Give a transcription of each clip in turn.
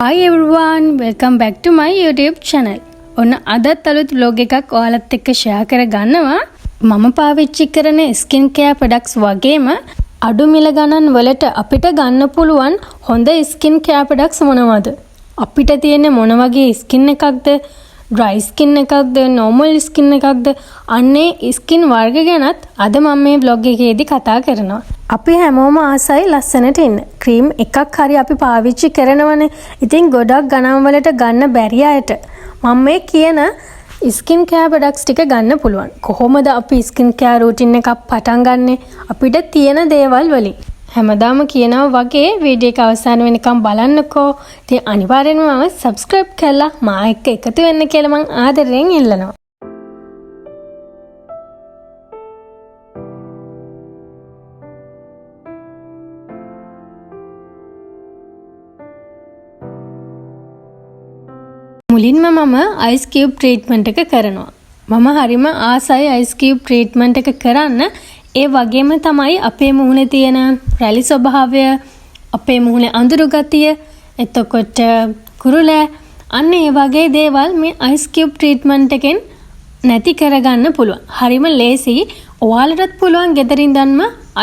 Hi everyone, welcome back to my YouTube channel. ඔන්න අදත් අලුත් vlog එකක් ඔයාලත් එක්ක share කරගන්නවා. මම පාවිච්චි කරන skin care products වගේම අඩු මිල ගණන් වලට අපිට ගන්න පුළුවන් හොඳ skin care products මොනවද? අපිට තියෙන මොන වගේ skin එකක්ද? dry skin එකක්ද? normal skin එකක්ද? අන්නේ skin වර්ග ගැනත් අද මම මේ vlog එකේදී කතා කරනවා. අපි හැමෝම ආසයි ලස්සනට ඉන්න. ක්‍රීම් එකක් හරි අපි පාවිච්චි කරනවනේ. ඉතින් ගොඩක් ගණන් වලට ගන්න බැරි අයට මම මේ කියන ස්කින් කෙයාර් ප්‍රොඩක්ට්ස් ටික ගන්න පුළුවන්. කොහොමද අපි ස්කින් කෙයාර් රූටින් එකක් පටන් ගන්නෙ? අපිට තියෙන දේවල් වලින්. හැමදාම කියනවා වගේ වීඩියෝ එක අවසන් වෙනකම් බලන්නකෝ. ඉතින් අනිවාර්යෙන්ම මම subscribe කරලා මා එක්ක එකතු වෙන්න කියලා මම ආදරෙන් ඉල්ලනවා. මුලින්ම මම ice cube treatment එක කරනවා. මම හරිම ආසයි ice cube treatment එක කරන්න. ඒ වගේම තමයි අපේ මුහුණේ තියෙන රැලි ස්වභාවය, අපේ මුහුණේ අඳුරු ගතිය, එතකොට කුරුල අන්න ඒ වගේ දේවල් මේ ice cube treatment එකෙන් නැති කරගන්න පුළුවන්. හරිම ලේසි. ඔයාලටත් පුළුවන් ගෙදරින් දැන්ම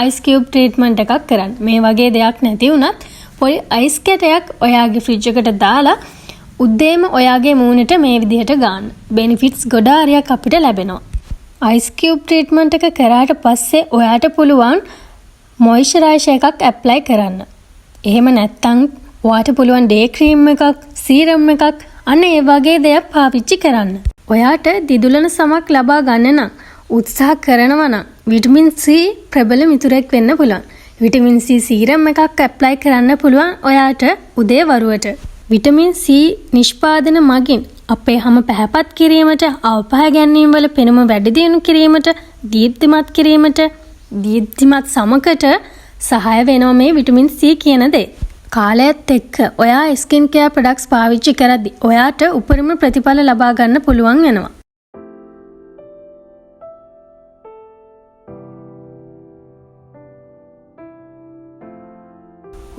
ice cube treatment එකක් කරන්න. මේ වගේ දෙයක් නැති වුණත් පොඩි ice කැටයක් ඔයාගේ ෆ්‍රිජ් එකට දාලා උදේම ඔයාගේ මූණට මේ විදිහට ගන්න. බෙනිෆිට්ස් ගොඩාරියක් අපිට ලැබෙනවා. ice cube treatment එක කරාට පස්සේ ඔයාට පුළුවන් moisturizer එකක් apply කරන්න. එහෙම නැත්නම් ඔයාට පුළුවන් day cream එකක්, serum එකක් අන්න ඒ වගේ දේවල් පාවිච්චි කරන්න. ඔයාට දිදුලන සමක් ලබා ගන්න නම් උත්සාහ කරනවා නම් vitamin C ප්‍රබල මිතුරෙක් වෙන්න පුළුවන්. vitamin C serum එකක් apply කරන්න පුළුවන් ඔයාට උදේ වරුවට. විටමින් C නිෂ්පාදන මගින් අපේ හැම පැහැපත් කිරීමට, අවපහ ගැනීම වල පෙනුම වැඩි දියුණු කිරීමට, දීප්තිමත් කිරීමට, දීප්තිමත් සමකට සහාය වෙනවා මේ විටමින් C කියන දේ. කාලයත් එක්ක ඔයා ස්කින් කෙයාර් ප්‍රොඩක්ට්ස් පාවිච්චි කරද්දී ඔයාට උපරිම ප්‍රතිඵල ලබා ගන්න පුළුවන් වෙනවා.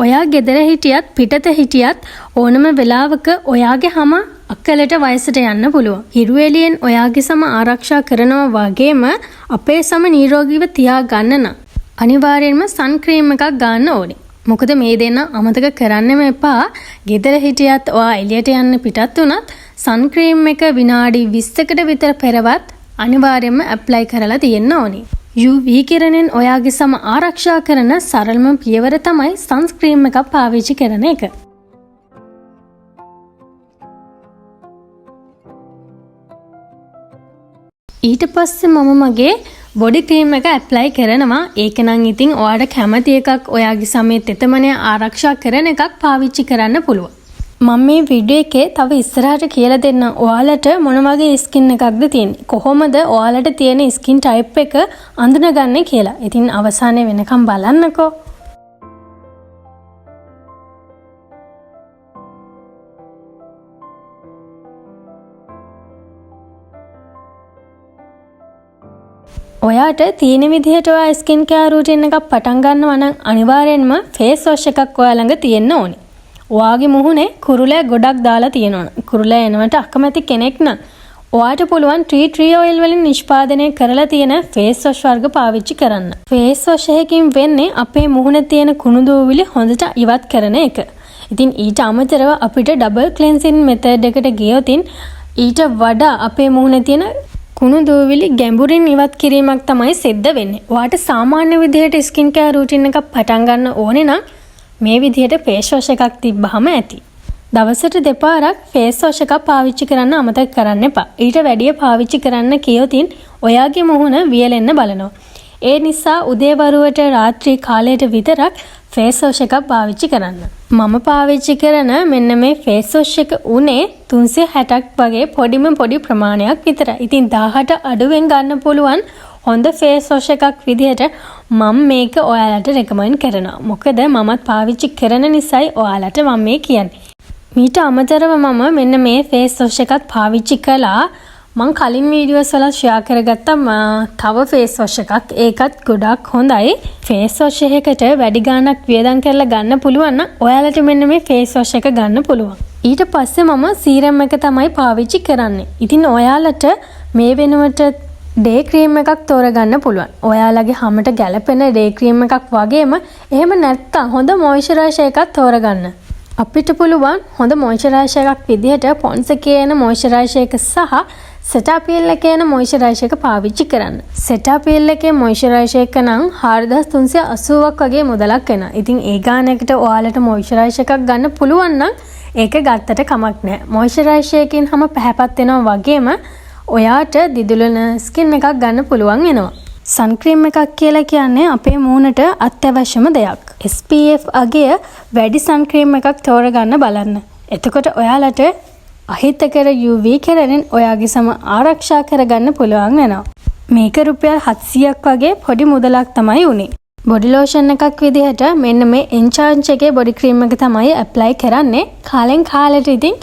ඔයා ගෙදර හිටියත් පිටත හිටියත් ඕනම වෙලාවක ඔයාගේ හැම අක්කලට වයසට යන්න පුළුවන්. හිරු එළියෙන් ඔයාගේ සම ආරක්ෂා කරනවා වගේම අපේ සම නිරෝගීව තියා ගන්න නම් අනිවාර්යයෙන්ම සන් ක්‍රීම් එකක් ගන්න ඕනේ. මොකද මේ දෙන්න අමතක කරන්නෙම එපා. ගෙදර හිටියත් ඔයා එළියට යන්න පිටත් වුණත් සන් ක්‍රීම් එක විනාඩි 20කට විතර පෙරවත් අනිවාර්යයෙන්ම ඇප්ලයි කරලා තියෙන්න ඕනේ. UV කිරණෙන් ඔයාගේ සම ආරක්ෂා කරන සරලම පියවර තමයි සන්ස්ක්‍රීම් එකක් පාවිච්චි කරන එක. ඊට පස්සේ මම මගේ බොඩි ක්‍රීම් එක ඇප්ලයි කරනවා. ඒක නම් ඉතින් ඔයාට කැමති එකක් ඔයාගේ සමේ තෙතමනය ආරක්ෂා කරන එකක් පාවිච්චි කරන්න පුළුවන්. මම මේ වීඩියෝ එකේ තව ඉස්සරහට කියලා දෙන්න ඔයාලට මොන වගේ ස්කින් එකක්ද තියෙන්නේ. කොහොමද ඔයාලට තියෙන ස්කින් ටයිප් එක අඳුනගන්නේ කියලා. ඉතින් අවසානයේ වෙනකම් බලන්නකෝ. ඔයාට තියෙන විදිහට ඔයා ස්කින් කෙයාර් රූටින් එකක් පටන් ගන්නවා නම් අනිවාර්යෙන්ම ෆේස් වොෂ් එකක් ඔයා ළඟ තියෙන්න ඕනේ. ඔයාගේ මුහුණේ කුරුලෑ ගොඩක් දාලා තියෙනවා. කුරුලෑ එනවට අකමැති කෙනෙක් නම් ඔයාට පුළුවන් ටී ඔයිල් වලින් නිෂ්පාදනය කරලා තියෙන ෆේස් වොෂ් වර්ග පාවිච්චි කරන්න. ෆේස් වොෂ් එකකින් වෙන්නේ අපේ මුහුණේ තියෙන කුණු දූවිලි හොඳට ඉවත් කරන එක. ඉතින් ඊට අමතරව අපිට ඩබල් ක්ලෙන්සින් මෙතඩ් එකට ගියොත් ඊට වඩා අපේ මුහුණේ තියෙන කුණු දූවිලි ගැඹුරින් ඉවත් කිරීමක් තමයි සිද්ධ වෙන්නේ. ඔයාට සාමාන්‍ය විදිහට ස්කින් කෙයාර් රූටින් එකක් පටන් ගන්න ඕනේ නම් මේ විදිහට ෆේස් වොෂ් එකක් තිබ්බහම ඇති. දවසට දෙපාරක් ෆේස් වොෂ් එකක් පාවිච්චි කරන්න අමතක කරන්න එපා. ඊට වැඩිය පාවිච්චි කරන්න කියොතින් ඔයාගේ මුහුණ වියලෙන්න බලනවා. ඒ නිසා උදේවරුවට රාත්‍රී කාලයට විතරක් ෆේස් වොෂ් එකක් පාවිච්චි කරන්න. මම පාවිච්චි කරන මෙන්න මේ ෆේස් වොෂ් එක උනේ 360ක් වගේ පොඩි ප්‍රමාණයක් විතරයි. ඉතින් 18 අඩුවෙන් ගන්න පුළුවන් හොඳ ෆේස් වොෂ් එකක් විදිහට මම මේක ඔයාලට රෙකමන්ඩ් කරනවා. මොකද මමත් පාවිච්චි කරන නිසායි ඔයාලට මම මේ කියන්නේ. මීට අමතරව මම මෙන්න මේ ෆේස් වොෂ් එකක් පාවිච්චි කළා. මං කලින් වීඩියෝස් වල ෂෙයා කරගත්තා තව ෆේස් වොෂ් එකක්. ඒකත් ගොඩක් හොඳයි. ෆේස් වොෂ් එකකට වැඩි ගාණක් වියදම් කරලා ගන්න පුළුවන් නම් ඔයාලට මෙන්න මේ ෆේස් වොෂ් එක ගන්න පුළුවන්. ඊට පස්සේ මම සීරම් එක තමයි පාවිච්චි කරන්නේ. ඉතින් ඔයාලට මේ වෙනුවට ඩේ ක්‍රීම් එකක් තෝරගන්න පුළුවන්. ඔයාලගේ හමට ගැලපෙන ඩේ ක්‍රීම් එකක් වගේම එහෙම නැත්නම් හොඳ මොයිස්චරයිසර් එකක් තෝරගන්න. අපිට පුළුවන් හොඳ මොයිස්චරයිසර් එකක් විදිහට පොන්ස් කියන මොයිස්චරයිසර් එක සහ සෙටාපීල් එකේ මොයිස්චරයිසර් එක පාවිච්චි කරන්න. සෙටාපීල් එකේ මොයිස්චරයිසර් එක නම් 4380ක් වගේ මුදලක් එනවා. ඉතින් ඒ ගානකට ඔයාලට මොයිස්චරයිසර් එකක් ගන්න පුළුවන් නම් ඒක ගත්තට කමක් නැහැ. මොයිස්චරයිසර් එකකින් හැම පැහැපත් වෙනවා වගේම ඔයාට දිදුලන ස්කින් එකක් ගන්න පුළුවන් වෙනවා. සන් ක්‍රීම් එකක් කියලා කියන්නේ අපේ මූණට අත්‍යවශ්‍යම දෙයක්. SPF අගය වැඩි සන් ක්‍රීම් එකක් තෝරගන්න බලන්න. එතකොට ඔයාලට අහිතකර UV කිරණෙන් ඔයාගේ සම ආරක්ෂා කරගන්න පුළුවන් වෙනවා. මේක රුපියල් 700ක් වගේ පොඩි මුදලක් තමයි උනේ. බොඩි ලෝෂන් එකක් විදිහට මෙන්න මේ එන්චාන්ච් එකේ බොඩි ක්‍රීම් එක තමයි ඇප්ලයි කරන්නේ. කාලෙන් කාලෙට ඉතින්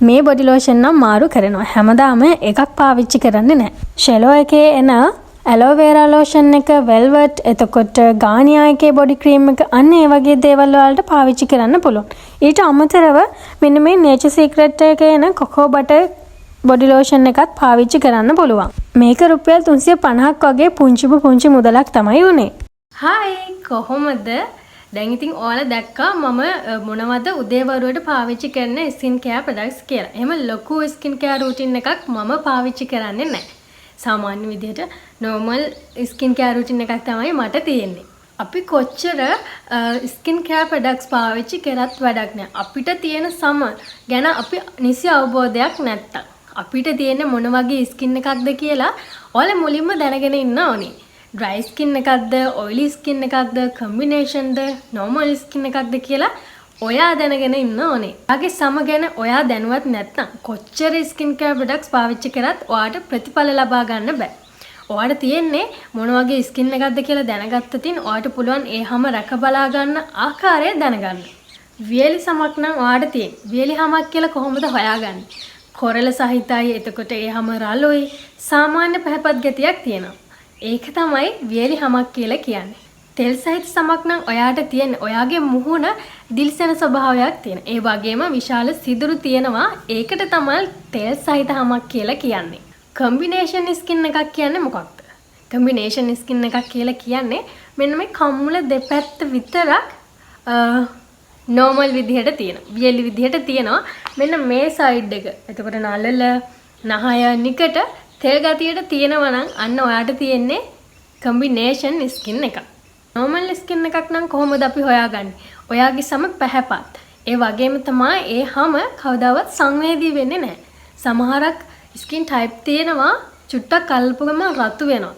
මේ බොඩි ලෝෂන් නම් මාරු කරනවා. හැමදාම එකක් පාවිච්චි කරන්නේ නැහැ. ෂෙලෝ එකේ එන ඇලෝවේරා ලෝෂන් එක, වෙල්වට්, එතකොට ගානියා එකේ බොඩි ක්‍රීම් එක අන්න ඒ වගේ දේවල් වලට පාවිච්චි කරන්න පුළුවන්. ඊට අමතරව මෙන්න මේ නේචර් සීක්‍රට් එකේ එන කොකෝ බටර් බොඩි ලෝෂන් එකත් පාවිච්චි කරන්න පුළුවන්. මේක රුපියල් 350ක් වගේ පුංචි මුදලක් තමයි උනේ. හායි කොහොමද? දැන් ඉතින් ඔයාලා දැක්කා මම මොනවද උදේවරුවට පාවිච්චි කරන ස්කින් කෙයාර් ප්‍රොඩක්ට්ස් කියලා. එහෙම ලොකු ස්කින් කෙයාර් රූටින් එකක් මම පාවිච්චි කරන්නේ නැහැ. සාමාන්‍ය විදිහට normal ස්කින් කෙයාර් රූටින් එකක් තමයි මට තියෙන්නේ. අපි කොච්චර ස්කින් කෙයාර් ප්‍රොඩක්ට්ස් පාවිච්චි කරත් වැඩක් නැහැ. අපිට තියෙන සම ගැන අපි නිසි අවබෝධයක් නැත්තම් අපිට තියෙන මොන වගේ ස්කින් එකක්ද කියලා ඔයාලා මුලින්ම දැනගෙන ඉන්න ඕනේ. ඩ්‍රයි ස්කින් එකක්ද, ඔයිලි ස්කින් එකක්ද, කම්බිනේෂන්ද, නෝමල් ස්කින් එකක්ද කියලා ඔයා දැනගෙන ඉන්න ඕනේ. ඔයාගේ සම ගැන ඔයා දැනුවත් නැත්නම් කොච්චර ස්කින් කෙයාර් ප්‍රොඩක්ට්ස් පාවිච්චි කරත් ඔයාට ප්‍රතිඵල ලබා ගන්න බෑ. ඔයාට තියෙන්නේ මොන වගේ ස්කින් එකක්ද කියලා දැනගත්තතින් ඔයාට පුළුවන් ඒ හැම රැක බලා ගන්න ආකාරය දැනගන්න. වියලි සමක් නම් ඔයාට තියෙන්නේ. වියලි හැමක් කියලා කොහොමද හොයාගන්නේ? කොරළ සහිතයි, එතකොට ඒ හැම රළුයි, සාමාන්‍ය පැහැපත් ගතියක් තියෙනවා. ඒක තමයි වියලි හැමක් කියලා කියන්නේ. තෙල් සහිත සමක් නම් ඔයාට තියෙන ඔයාගේ මුහුණ දිලිසෙන ස්වභාවයක් තියෙන. ඒ වගේම විශාල සිදුරු තියෙනවා. ඒකට තමයි තෙල් සහිත හැමක් කියලා කියන්නේ. කම්බිනේෂන් ස්කින් එකක් කියන්නේ මොකක්ද? කම්බිනේෂන් ස්කින් එකක් කියලා කියන්නේ මෙන්න මේ කම්මුල දෙපැත්ත විතරක් නෝමල් විදිහට තියෙනවා. වියලි විදිහට තියෙනවා. මෙන්න මේ සයිඩ් එක. එතකොට නළල, නහය, නිකට තෙල් ගතියට තියෙනවා නම් අන්න ඔයාට තියෙන්නේ කම්බිනේෂන් ස්කින් එකක්. නෝමල් ස්කින් එකක් නම් කොහොමද අපි හොයාගන්නේ? ඔයාගේ සම පැහැපත්. ඒ වගේම තමයි ඒ හැම කවදාවත් සංවේදී වෙන්නේ නැහැ. සමහරක් ස්කින් ටයිප් තියෙනවා චුට්ටක් කල්පගම රතු වෙනවා.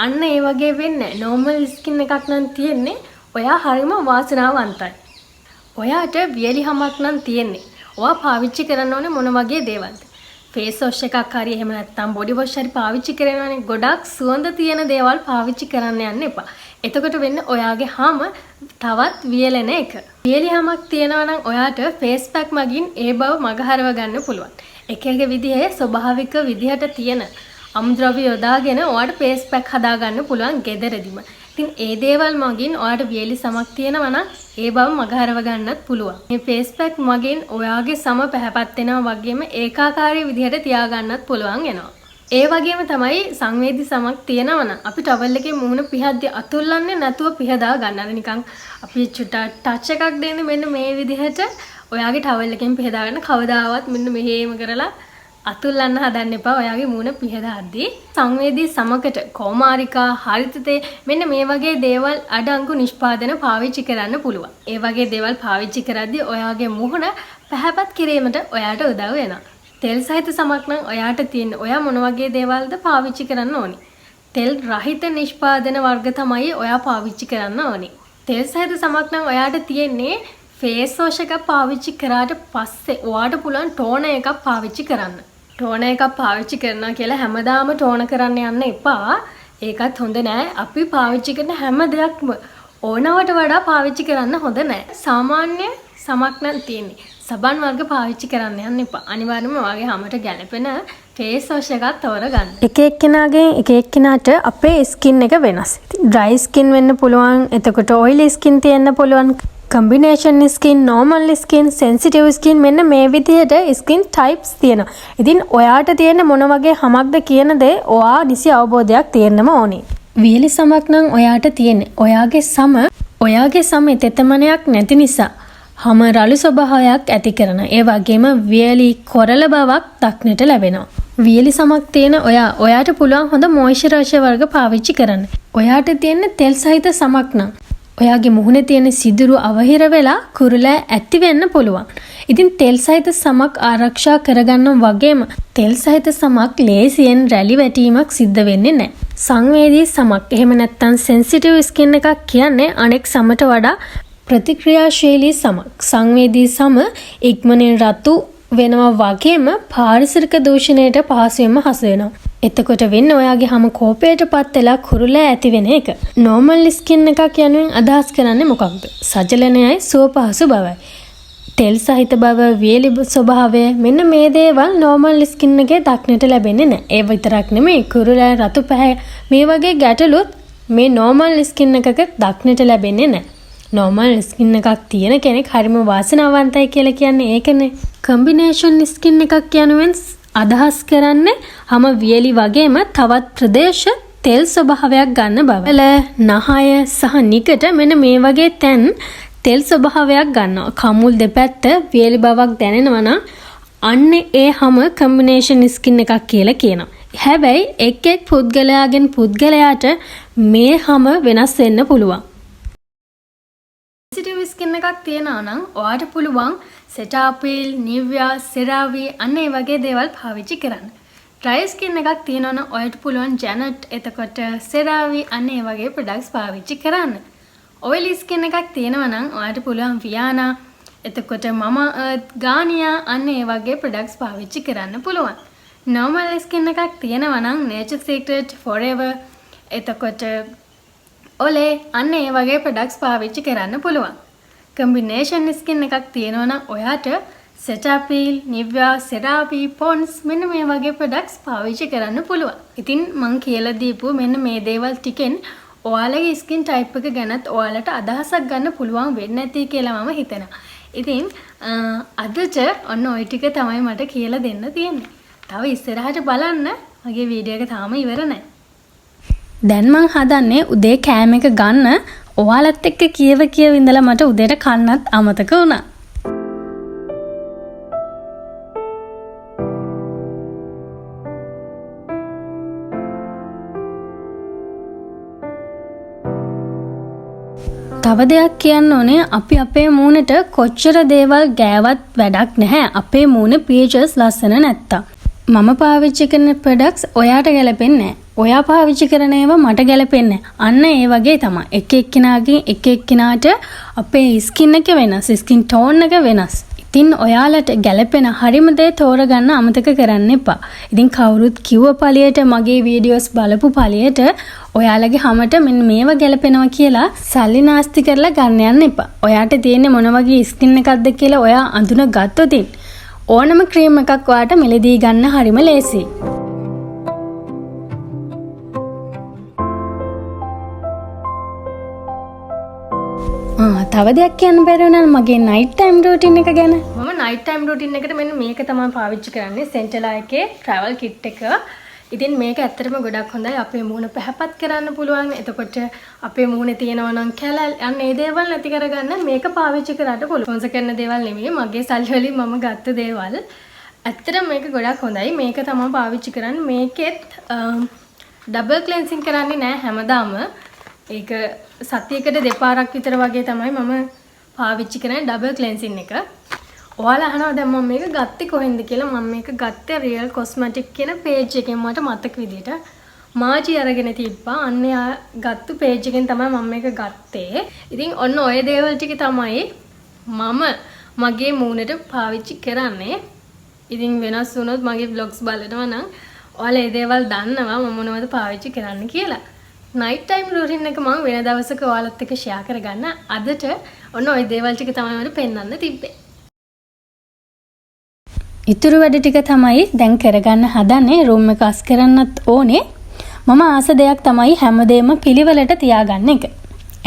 අන්න ඒ වගේ වෙන්නේ නැහැ. නෝමල් ස්කින් එකක් නම් තියෙන්නේ ඔයා හරිම වාසනාවන්තයි. ඔයාට වියලි හැමක් නම් තියෙන්නේ. ඔයා පාවිච්චි කරන්න ඕනේ මොන වගේ දේවල්ද? ෆේස් වොෂ් එකක් හරි එහෙම නැත්නම් බොඩි වොෂ් හරි පාවිච්චි කරනවානේ. ගොඩක් සුවඳ තියෙන දේවල් පාවිච්චි කරන්න යන්න එපා. එතකොට වෙන්නේ ඔයාගේ හැම තවත් වියලෙන එක. වියලි හැමක් තියෙනවා නම් ඔයාට ෆේස් පැක් මගින් ඒ බව මගහරව ගන්න පුළුවන්. එක එක විදිහේ ස්වභාවික විදිහට තියෙන අමුද්‍රව්‍ය යොදාගෙන ඔයාට ෆේස් පැක් හදා ගන්න පුළුවන් ගෙදරදීම. ඉතින් ඒ දේවල් මගින් ඔයාට වියලි සමක් තියෙනවා නම් ඒ බව මගහරව ගන්නත් පුළුවන්. මේ ෆේස් පැක් මගින් ඔයාගේ සම පැහැපත් වෙනවා වගේම ඒකාකාරී විදිහට තියාගන්නත් පුළුවන් වෙනවා. ඒ වගේම තමයි සංවේදී සමක් තියෙනවා නම් අපි ටවල් එකේ මුහුණ පිහද්දී අතුල්ලන්නේ නැතුව පිහදා ගන්න. අර නිකන් අපි චුට්ටක් ටච් එකක් දෙන්නේ මෙන්න මේ විදිහට ඔයාගේ ටවල් එකෙන් පිහදා ගන්න. කවදාවත් මෙන්න මෙහෙම කරලා අතුල්ලන්න හදන්න එපා. ඔයාගේ මුහුණ පිහදාද්දී සංවේදී සමකට කෝමාරිකා, හරිතතේ මෙන්න මේ වගේ දේවල් අඩංගු නිෂ්පාදන පාවිච්චි කරන්න පුළුවන්. ඒ වගේ දේවල් පාවිච්චි කරද්දී ඔයාගේ මුහුණ පැහැපත් කිරීමට ඔයාට උදව් වෙනවා. තෙල් සහිත සමක් නම් ඔයාට තියෙන ඔයා මොන වගේ දේවල්ද පාවිච්චි කරන්න ඕනේ? තෙල් රහිත නිෂ්පාදන වර්ග තමයි ඔයා පාවිච්චි කරන්න ඕනේ. තෙල් සහිත සමක් නම් ඔයාට තියෙන්නේ ෆේස් වොෂ් එකක් පාවිච්චි කරාට පස්සේ ඔයාට පුළුවන් ටෝනර් එකක් පාවිච්චි කරන්න. ටෝනර් එකක් පාවිච්චි කරනවා කියලා හැමදාම ටෝනර් කරන්න යන්න එපා. ඒකත් හොඳ නෑ. අපි පාවිච්චි කරන හැම දෙයක්ම ඕනවට වඩා පාවිච්චි කරන්න හොඳ නෑ. සාමාන්‍ය සමක් නම් තියෙන්නේ. සබන් වර්ග පාවිච්චි කරන්න යන්න එපා. අනිවාර්යයෙන්ම ඔයාගේ හැමට ගැලපෙන ෆේස් වොෂ් එකක් තෝරගන්න. එක එක්කෙනාගේ එක එක්කෙනාට අපේ ස්කින් එක වෙනස්. ඩ්‍රයි ස්කින් වෙන්න පුළුවන්. එතකොට ඔයිලි ස්කින් තියෙන්න පුළුවන්. Combination skin, normal skin, sensitive skin මෙන්න මේ විදිහට ස්කින් ටයිප්ස් තියෙනවා. ඉතින් ඔයාට තියෙන මොන වගේ හමක්ද කියන දේ ඔයා නිසි අවබෝධයක් තියෙන්නම ඕනේ. වියලි සමක් නම් ඔයාට තියෙන්නේ. ඔයාගේ සම තෙතමනයක් නැති නිසා හම රළු ස්වභාවයක් ඇති කරන. ඒ වගේම වියලි කොරළ බවක් දක්නට ලැබෙනවා. වියලි සමක් තියෙන ඔයාට පුළුවන් හොඳ මොයිස්චරයිසර් වර්ග පාවිච්චි කරන්න. ඔයාට තියෙන තෙල් සහිත සමක් නම් ඔයාගේ මුහුණේ තියෙන සිදුරු අවහිර වෙලා කුරුලෑ ඇති වෙන්න පුළුවන්. ඉතින් තෙල් සහිත සමක් ආරක්ෂා කරගන්න වගේම තෙල් සහිත සමක් ලේසියෙන් රැලි වැටීමක් සිද්ධ වෙන්නේ නැහැ. සංවේදී සමක් එහෙම නැත්නම් සෙන්සිටිව් ස්කින් එකක් කියන්නේ අනෙක් සමට වඩා ප්‍රතික්‍රියාශීලී සමක්. සංවේදී සම ඉක්මනින් රතු වෙනවා වගේම පාරිසරික දූෂණයට පහසුවෙන්ම හසු වෙනවා. එතකොට වෙන්නේ ඔයාගේ හැම කෝපයටපත් වෙලා කුරුලෑ ඇති වෙන එක. නෝමල් ස්කින් එකක් යනුවෙන් අදහස් කරන්නේ මොකක්ද? සජලනයයි සුව පහසු බවයි. තෙල් සහිත බව, වියලි ස්වභාවය මෙන්න මේ දේවල් නෝමල් ස්කින් එකේ දක්නට ලැබෙන්නේ නැහැ. ඒ විතරක් නෙමෙයි කුරුලෑ රතු පැහැ මේ වගේ ගැටලුත් මේ නෝමල් ස්කින් එකක දක්නට ලැබෙන්නේ නැහැ. නෝමල් ස්කින් එකක් තියෙන කෙනෙක් හරිම වාසනාවන්තයි කියලා කියන්නේ ඒකනේ. කම්බිනේෂන් ස්කින් එකක් යනුවෙන් අදහස් කරන්නේ හැම වියලි වගේම තවත් ප්‍රදේශ තෙල් ස්වභාවයක් ගන්න බව. නහය සහ නිකට මෙන්න මේ වගේ තැන් තෙල් ස්වභාවයක් ගන්නවා. කමුල් දෙපැත්ත වියලි බවක් දැනෙනවා නම් අන්න ඒ හැම කම්බිනේෂන් ස්කින් එකක් කියලා කියනවා. හැබැයි එක් පුද්ගලයාගෙන් පුද්ගලයාට මේ හැම වෙනස් වෙන්න පුළුවන්. සෙන්සිටිව් ස්කින් එකක් තියෙනවා නම් ඔයාට පුළුවන් සෙටාපිල්, නිවියා, සෙරාවි අන්න ඒ වගේ දේවල් පාවිච්චි කරන්න. ඩ්‍රයි ස්කින් එකක් තියෙනවා නම් ඔයාට පුළුවන් ජැනට්, එතකොට සෙරාවි අන්න ඒ වගේ ප්‍රොඩක්ට්ස් පාවිච්චි කරන්න. ඔයිලි ස්කින් එකක් තියෙනවා නම් ඔයාට පුළුවන් වියානා, එතකොට මම ගානියා අන්න ඒ වගේ ප්‍රොඩක්ට්ස් පාවිච්චි කරන්න පුළුවන්. නෝමල් ස්කින් එකක් තියෙනවා නම් නේචර් සීක්‍රට්, ෆොරෙවර්, එතකොට ඔලේ අන්න ඒ වගේ ප්‍රොඩක්ට්ස් පාවිච්චි කරන්න පුළුවන්. කම්බිනේෂන් ස්කින් එකක් තියෙනවා නම් ඔයාට සෙටාපිල්, නිවියා, සෙරාවි, පොන්ස් මෙන්න මේ වගේ ප්‍රොඩක්ට්ස් පාවිච්චි කරන්න පුළුවන්. ඉතින් මං කියලා දීපු මෙන්න මේ දේවල් ටිකෙන් ඔයාලගේ ස්කින් ටයිප් එක ගැනත් ඔයාලට අදහසක් ගන්න පුළුවන් වෙන්නේ නැති කියලා මම හිතනවා. ඉතින් අදට ඔන්න ওই ටික තමයි මට කියලා දෙන්න තියෙන්නේ. තව ඉස්සරහට බලන්න මගේ වීඩියෝ එක තාම ඉවර නැහැ. දැන් මං හදන්නේ උදේ කෑම එක ගන්න. ඔයාලත් එක්ක කියව ඉඳලා මට උදේට කන්නත් අමතක වුණා. තව දෙයක් කියන්න ඕනේ අපි අපේ මූණට කොච්චර දේවල් ගෑවත් වැඩක් නැහැ. අපේ මූණ පීචර්ස් ලස්සන නැත්තම්. මම පාවිච්චි කරන ප්‍රොඩක්ට්ස් ඔයාට ගැලපෙන්නේ නැහැ. ඔයා පාවිච්චි කරන ඒවා මට ගැලපෙන්නේ නැහැ. අන්න ඒ වගේ තමයි. එක එක්කෙනාගෙන් එක එක්කෙනාට අපේ ස්කින් එක වෙනස්, ස්කින් ටෝන් එක වෙනස්. ඉතින් ඔයාලට ගැලපෙන හරිම දේ තෝරගන්න අමතක කරන්න එපා. ඉතින් කවුරුත් කිව්ව පළියට මගේ වීඩියෝස් බලපු පළියට ඔයාලගේ හැමට මෙන්න මේවා ගැලපෙනවා කියලා සල්ලි නාස්ති කරලා ගන්න යන්න එපා. ඔයාට තියෙන්නේ මොන වගේ ස්කින් එකක්ද කියලා ඔයා අඳුන ගත්තොත් ඕනම ක්‍රීම් එකක් ඔයාට මෙලදී ගන්න හරිම ලේසියි. තව දෙයක් කියන්න බැරි වුණා මගේ නයිට් ටයිම් රූටින් එක ගැන. මම නයිට් ටයිම් රූටින් එකට මෙන්න මේක තමයි පාවිච්චි කරන්නේ සෙන්ටලා එකේ ට්‍රැවල් කිට් එක. ඉතින් මේක ඇත්තටම ගොඩක් හොඳයි. අපේ මූණ පැහැපත් කරන්න පුළුවන්. එතකොට අපේ මූණේ තියෙනවා නම් කැලල් අන්න ඒ දේවල් නැති කරගන්න මේක පාවිච්චි කරන්න පුළුවන්. ස්පොන්සර් කරන දේවල් නෙමෙයි මගේ සල්ලි වලින් මම ගත්ත දේවල්. ඇත්තටම මේක ගොඩක් හොඳයි. මේක තමයි පාවිච්චි කරන්නේ. මේකෙත් ඩබල් ක්ලෙන්සින් කරන්නේ නැහැ හැමදාම. ඒක සතියකට දෙපාරක් විතර වගේ තමයි මම පාවිච්චි කරන්නේ ඩබල් ක්ලෙන්සින් එක. ඔයාලා අහනවා දැන් මම මේක ගත්තේ කොහෙන්ද කියලා. මම මේක ගත්තේ රියල් කොස්මැටික් කියන පේජ් එකෙන් මට මතක විදියට. මාජි අරගෙන තිබ්බා. අන්න ගත්තු පේජ් එකෙන් තමයි මම මේක ගත්තේ. ඉතින් ඔන්න ඔය දේවල් ටික තමයි මම මගේ මූණට පාවිච්චි කරන්නේ. ඉතින් වෙනස් වුණොත් මගේ vlogs බලනවා නම් ඔයාලා මේ දේවල් දන්නවා මම මොනවද පාවිච්චි කරන්න කියලා. නයිට් ටයිම් රූටින් එක මම වෙන දවසක ඔයාලත් එක්ක ෂෙයා කරගන්න. අදට ඔන්න ওই දේවල් ටික තමයි මට පෙන්වන්න තිබ්බේ. ඉතුරු වැඩ ටික තමයි දැන් කරගන්න හදන්නේ. රූම් එක අස් කරන්නත් ඕනේ. මම ආස දෙයක් තමයි හැමදේම පිළිවෙලට තියාගන්න එක.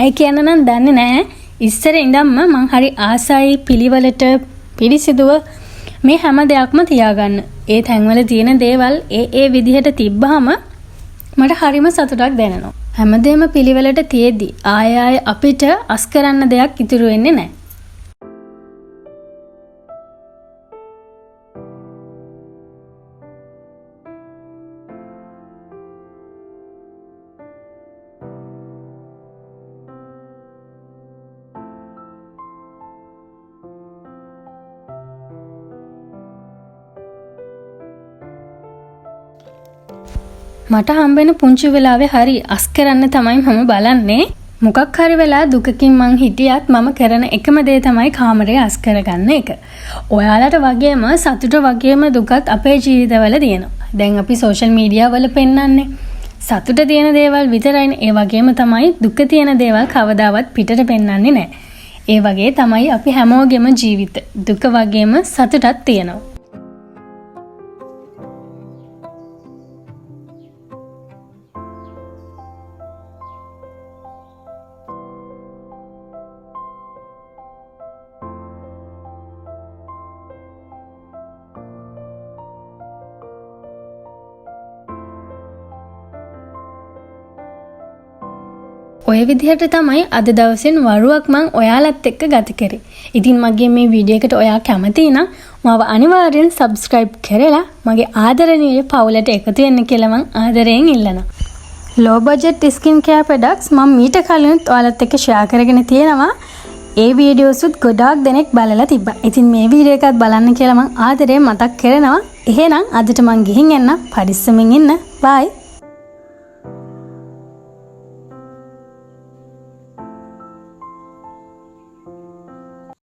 ඇයි කියන්න නම් දන්නේ නැහැ. ඉස්සර ඉඳන්ම මං හරි ආසයි පිළිවෙලට පිළිසිදුව මේ හැම දෙයක්ම තියාගන්න. ඒ තැන්වල තියෙන දේවල් ඒ විදිහට තිබ්බහම මට හරිම සතුටක් දැනෙනවා. හැමදේම පිළිවෙලට තියෙද්දි ආය අපිට අස් කරන්න දෙයක් ඉතුරු වෙන්නේ නැහැ. මට හම්බෙන පුංචි වෙලාවේ හරි අස් කරන්න තමයි මම බලන්නේ. මොකක් හරි වෙලා දුකකින් මං හිටියත් මම කරන එකම දේ තමයි කාමරේ අස් කරගන්න එක. ඔයාලට වගේම සතුට වගේම දුකත් අපේ ජීවිතවල තියෙනවා. දැන් අපි සෝෂල් මීඩියා වල පෙන්නන්නේ සතුට තියෙන දේවල් විතරයිනේ. ඒ වගේම තමයි දුක තියෙන දේවල් කවදාවත් පිටට පෙන්නන්නේ නැහැ. ඒ වගේ තමයි අපි හැමෝගෙම ජීවිත. දුක වගේම සතුටක් තියෙනවා. ඔය විදිහට තමයි අද දවසෙන් වරුවක් මං ඔයාලත් එක්ක ගත කරේ. ඉතින් මගේ මේ වීඩියෝ එකට ඔයා කැමති නම් මාව අනිවාර්යෙන් subscribe කරලා මගේ ආදරණීය පවුලට එකතු වෙන්න කියලා මං ආදරයෙන් ඉල්ලනවා. low budget skin care products මම මීට කලින් ඔයාලත් එක්ක share කරගෙන තියෙනවා. ඒ වීඩියෝසුත් ගොඩාක් දෙනෙක් බලලා තිබ්බා. ඉතින් මේ වීඩියෝ එකත් බලන්න කියලා මං ආදරයෙන් මතක් කරනවා. එහෙනම් අදට මං ගිහින් එන්න. පරිස්සමින් ඉන්න. bye.